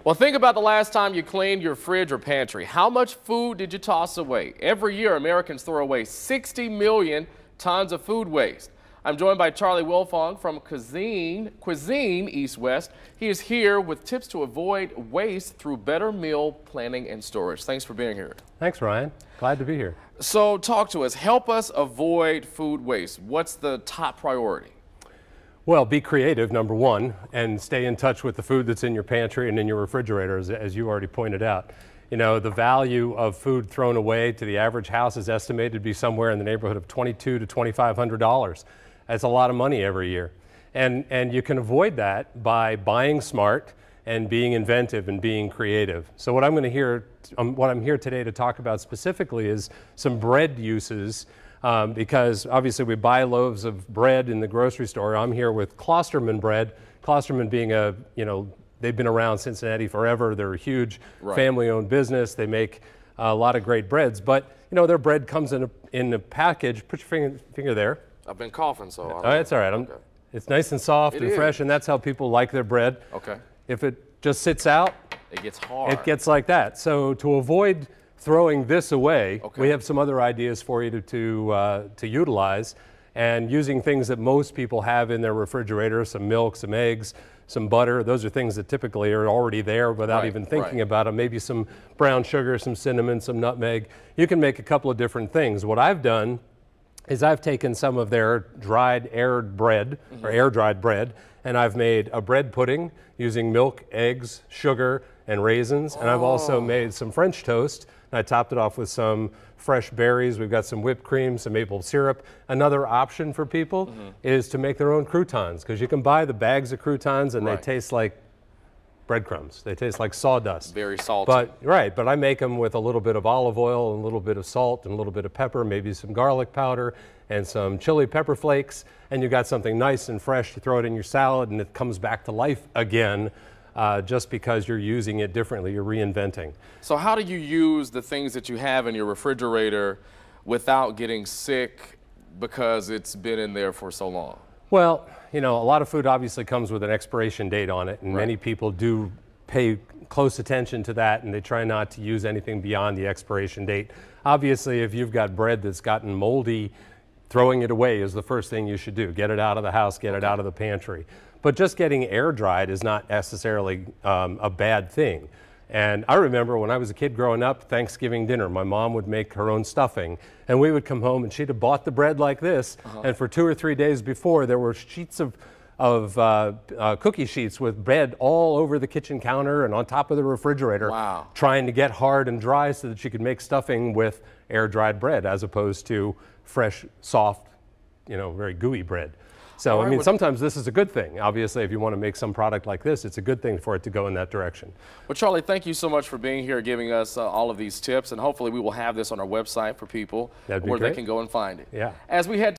Well, think about the last time you cleaned your fridge or pantry. How much food did you toss away? Every year, Americans throw away 60 million tons of food waste. I'm joined by Charlie Wilfong from Cuisine East West. He is here with tips to avoid waste through better meal planning and storage. Thanks for being here. Thanks, Ryan. Glad to be here. So talk to us. Help us avoid food waste. What's the top priority? Well, be creative, number one, and stay in touch with the food that's in your pantry and in your refrigerator, as you already pointed out. You know, the value of food thrown away to the average house is estimated to be somewhere in the neighborhood of $2,200 to $2,500. That's a lot of money every year. And you can avoid that by buying smart and being inventive and being creative. So what I'm here today to talk about specifically is some bread uses, because obviously we buy loaves of bread in the grocery store. I'm here with Klosterman bread. Klosterman being they've been around Cincinnati forever. They're a huge family-owned business. They make a lot of great breads, but you know, their bread comes in a package. Put your finger there. I've been coughing, so. Oh, that's all right. Okay. It's nice and soft and fresh, and that's how people like their bread. Okay. If it just sits out, it gets hard. It gets like that. So to avoid throwing this away, we have some other ideas for you to utilize, and using things that most people have in their refrigerator: some milk, some eggs, some butter. Those are things that typically are already there without even thinking about them. Maybe some brown sugar, some cinnamon, some nutmeg. You can make a couple of different things. What I've done is I've taken some of their dried aired bread, or air-dried bread, and I've made a bread pudding using milk, eggs, sugar, and raisins. And I've also made some French toast, and I topped it off with some fresh berries. We've got some whipped cream, some maple syrup. Another option for people is to make their own croutons, because you can buy the bags of croutons and they taste like breadcrumbs. They taste like sawdust. Very salty. But I make them with a little bit of olive oil and a little bit of salt and a little bit of pepper, maybe some garlic powder and some chili pepper flakes, and you got something nice and fresh. You throw it in your salad and it comes back to life again, just because you're using it differently, you're reinventing. So how do you use the things that you have in your refrigerator without getting sick because it's been in there for so long? Well, you know, a lot of food obviously comes with an expiration date on it, and many people do pay close attention to that, and they try not to use anything beyond the expiration date. Obviously, if you've got bread that's gotten moldy, throwing it away is the first thing you should do. Get it out of the house, get it out of the pantry. But just getting air dried is not necessarily a bad thing. And I remember when I was a kid growing up, Thanksgiving dinner, my mom would make her own stuffing, and we would come home and she'd have bought the bread like this, and for 2 or 3 days before, there were sheets of cookie sheets with bread all over the kitchen counter and on top of the refrigerator, trying to get hard and dry so that she could make stuffing with air-dried bread as opposed to fresh, soft, you know, very gooey bread. So, I mean, sometimes this is a good thing. Obviously, if you want to make some product like this, it's a good thing for it to go in that direction. Well, Charlie, thank you so much for being here, giving us all of these tips, and hopefully we will have this on our website for people where they can go and find it. Yeah. As we head